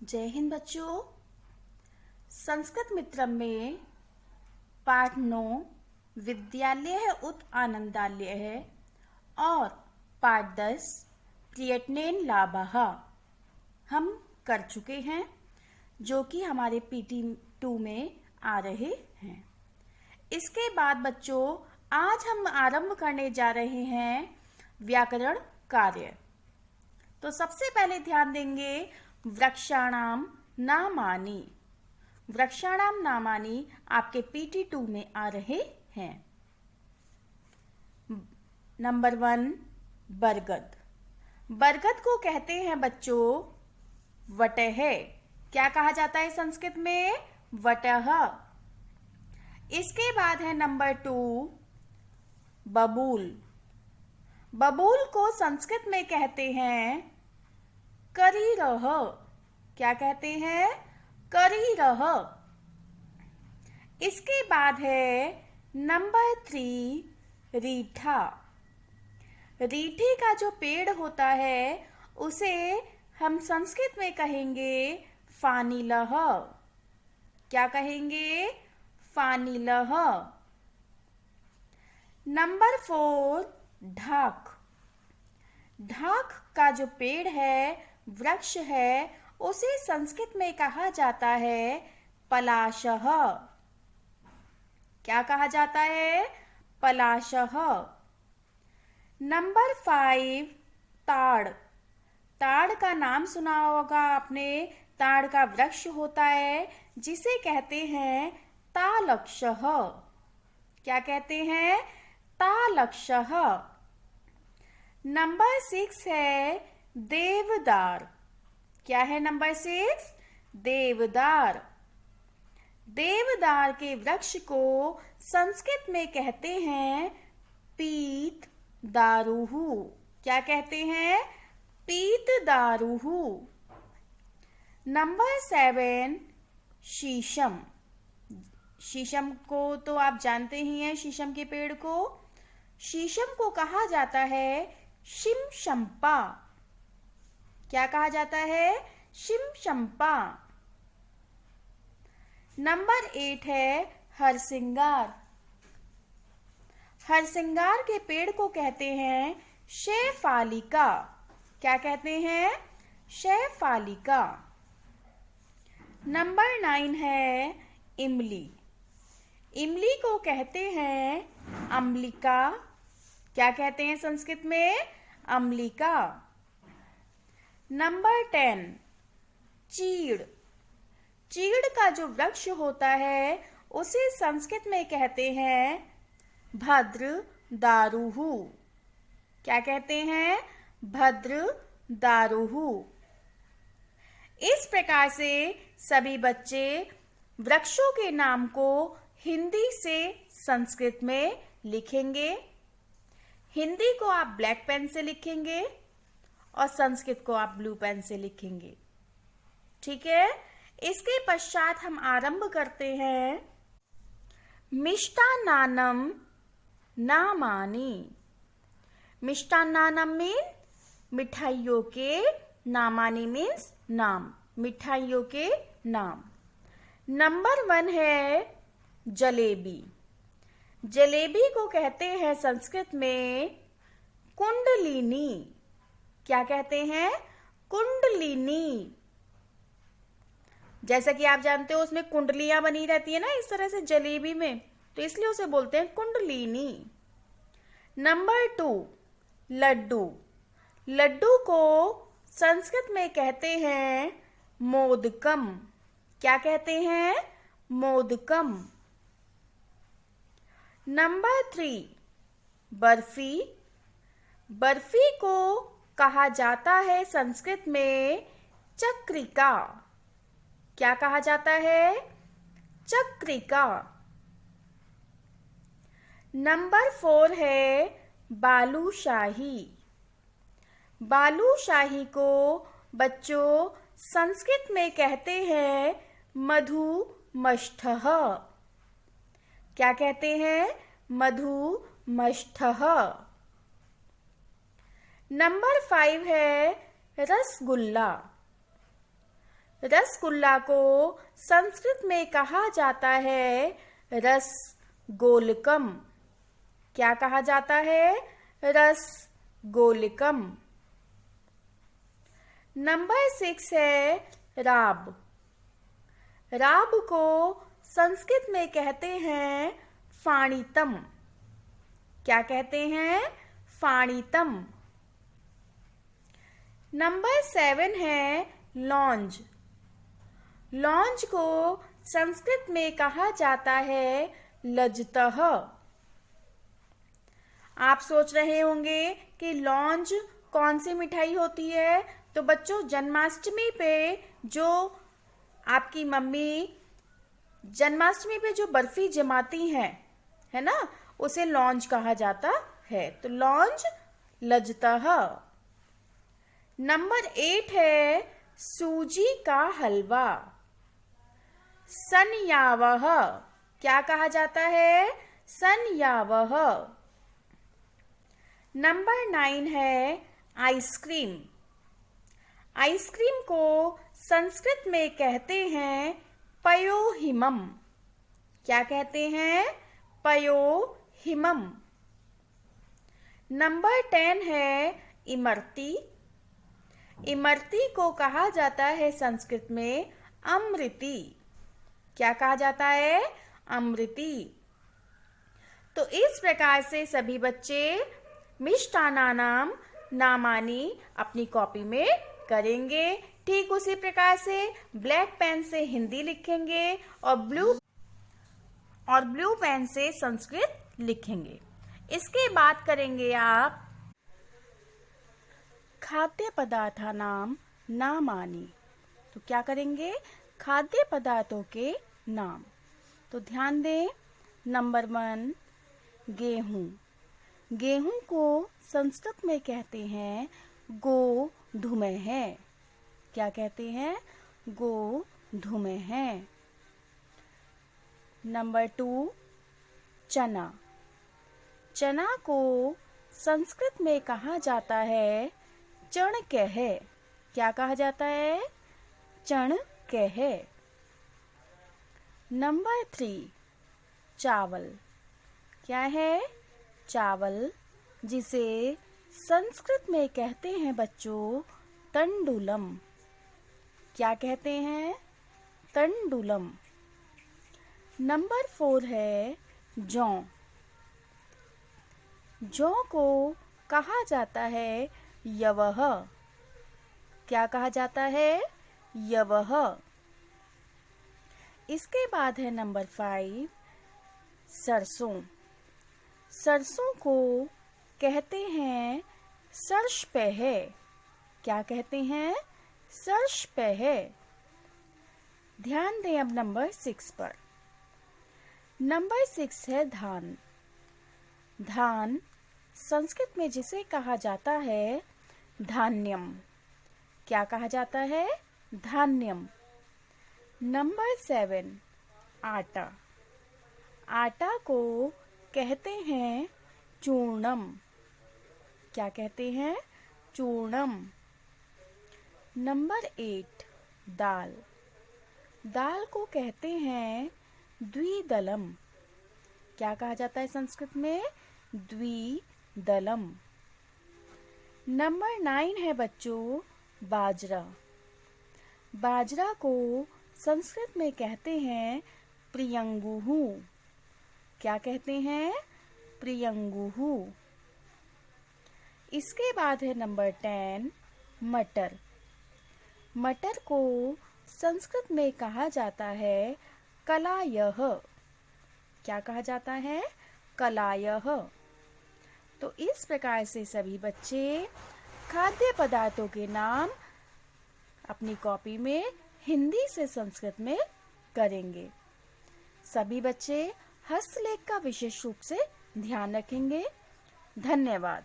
जय हिंद बच्चों। संस्कृत मित्रम में पाठ 9 विद्यालय है उत आनंदालय है और पाठ 10 प्रयत्नेन लाभः हम कर चुके हैं, जो कि हमारे पीटी 2 में आ रहे हैं। इसके बाद बच्चों आज हम आरंभ करने जा रहे हैं व्याकरण कार्य। तो सबसे पहले ध्यान देंगे वृक्षाणाम नामानि। वृक्षाणाम नामानि आपके पीटी 2 में आ रहे हैं। नंबर 1 बरगद। बरगद को कहते हैं बच्चों वटः। क्या कहा जाता है संस्कृत में? वटः। इसके बाद है नंबर 2 बबूल। बबूल को संस्कृत में कहते हैं करीरह। क्या कहते हैं? करीरह। इसके बाद है नंबर 3 रीठा। रीठे का जो पेड़ होता है उसे हम संस्कृत में कहेंगे फानीलः। क्या कहेंगे? फानीलः। नंबर 4 ढाक। ढाक का जो पेड़ है, वृक्ष है, उसे संस्कृत में कहा जाता है पलाशः। क्या कहा जाता है? पलाशः। नंबर 5 ताड़। ताड़ का नाम सुना होगा आपने। ताड़ का वृक्ष होता है जिसे कहते हैं तालक्षः। क्या कहते हैं? तालक्षः। नंबर 6 है देवदार। क्या है नंबर 6? देवदार। देवदार के वृक्ष को संस्कृत में कहते हैं पीत दारुः। क्या कहते हैं? पीत दारुः। नंबर 7 शीशम। शीशम को तो आप जानते ही हैं, शीशम के पेड़ को। शीशम को कहा जाता है शिमशंपा। क्या कहा जाता है? शिमशंपा। नंबर 8 है हरसिंगार। हरसिंगार के पेड़ को कहते हैं शैफालिका। क्या कहते हैं? शैफालिका। नंबर 9 है इमली। इमली को कहते हैं अम्लिका। क्या कहते हैं संस्कृत में? अम्लिका। नंबर 10 चीड़। चीड़ का जो वृक्ष होता है उसे संस्कृत में कहते हैं भद्र दारुः। क्या कहते हैं? भद्र दारुः। इस प्रकार से सभी बच्चे वृक्षों के नाम को हिंदी से संस्कृत में लिखेंगे। हिंदी को आप ब्लैक पेन से लिखेंगे और संस्कृत को आप ब्लू पेन से लिखेंगे। ठीक है। इसके पश्चात हम आरंभ करते हैं मिष्टान्नानम नामानि। मिष्टान्नानम मीन मिठाइयों के, नामानि मीन्स नाम, मिठाइयों के नाम। नंबर 1 है जलेबी। जलेबी को कहते हैं संस्कृत में कुंडलिनी। क्या कहते हैं? कुंडलिनी। जैसा कि आप जानते हो उसमें कुंडलियां बनी रहती है ना, इस तरह से जलेबी में, तो इसलिए उसे बोलते हैं कुंडलिनी। नंबर 2 लड्डू। लड्डू को संस्कृत में कहते हैं मोदकम। क्या कहते हैं? मोदकम। नंबर 3 बर्फी। बर्फी को कहा जाता है संस्कृत में चक्रिका। क्या कहा जाता है? चक्रिका। नंबर 4 है बालूशाही। बालूशाही को बच्चों संस्कृत में कहते हैं मधुमष्टः। क्या कहते हैं? मधुमष्टः। नंबर 5 है रसगुल्ला। रसगुल्ला को संस्कृत में कहा जाता है रसगोलकम। क्या कहा जाता है? रसगोलकम। नंबर 6 है राब। राब को संस्कृत में कहते हैं फाणितम। क्या कहते हैं? फाणितम। नंबर 7 है लॉन्ज। लॉन्ज को संस्कृत में कहा जाता है लज्जतः। आप सोच रहे होंगे कि लॉन्ज कौन सी मिठाई होती है? तो बच्चों, जन्माष्टमी पे जो आपकी मम्मी जन्माष्टमी पे जो बर्फी जमाती हैं, है ना, उसे लॉन्ज कहा जाता है। तो लॉन्ज लज्जतः। नंबर 8 है सूजी का हलवा। सन्यावह। क्या कहा जाता है? सन्यावह। नंबर 9 है आइसक्रीम। आइसक्रीम को संस्कृत में कहते हैं पयोहिमम। क्या कहते हैं? पयोहिमम। नंबर 10 है इमरती। इमरती को कहा जाता है संस्कृत में अमृति। क्या कहा जाता है? अमृति। तो इस प्रकार से सभी बच्चे मिष्टान्नानाम नामानि अपनी कॉपी में करेंगे। ठीक उसी प्रकार से ब्लैक पेन से हिंदी लिखेंगे और ब्लू पेन से संस्कृत लिखेंगे। इसके बाद करेंगे आप खाद्य पदार्थानाम नामानि। तो क्या करेंगे? खाद्य पदार्थों के नाम। तो ध्यान दें, नंबर 1 गेहूं। गेहूं को संस्कृत में कहते हैं गोधूमः। क्या कहते हैं? गोधूमः। नंबर 2 चना। चना को संस्कृत में कहा जाता है चणक्यः। क्या कहा जाता है? चणक्यः। नंबर 3 चावल। क्या है? चावल, जिसे संस्कृत में कहते हैं बच्चों तंडुलम। क्या कहते हैं? तंडुलम। नंबर 4 है जौ। जौ को कहा जाता है यवः। क्या कहा जाता है? यवः। इसके बाद है नंबर 5 सरसों। सरसों को कहते हैं सर्षपः। क्या कहते हैं? सर्षपः। ध्यान दें अब नंबर 6 पर। नंबर 6 है धान। धान संस्कृत में जिसे कहा जाता है धान्यम। क्या कहा जाता है? धान्यम। नंबर 7 आटा। आटा को कहते हैं चूर्णम। क्या कहते हैं? चूर्णम। नंबर 8 दाल। दाल को कहते हैं द्विदलम। क्या कहा जाता है संस्कृत में? द्विदलम। नंबर 9 है बच्चों बाजरा। बाजरा को संस्कृत में कहते हैं प्रियंगुः। क्या कहते हैं? प्रियंगुः। इसके बाद है नंबर 10 मटर। मटर को संस्कृत में कहा जाता है कलायः। क्या कहा जाता है? कलायः। तो इस प्रकार से सभी बच्चे खाद्य पदार्थों के नाम अपनी कॉपी में हिंदी से संस्कृत में करेंगे। सभी बच्चे हस्तलेख का विशेष रूप से ध्यान रखेंगे। धन्यवाद।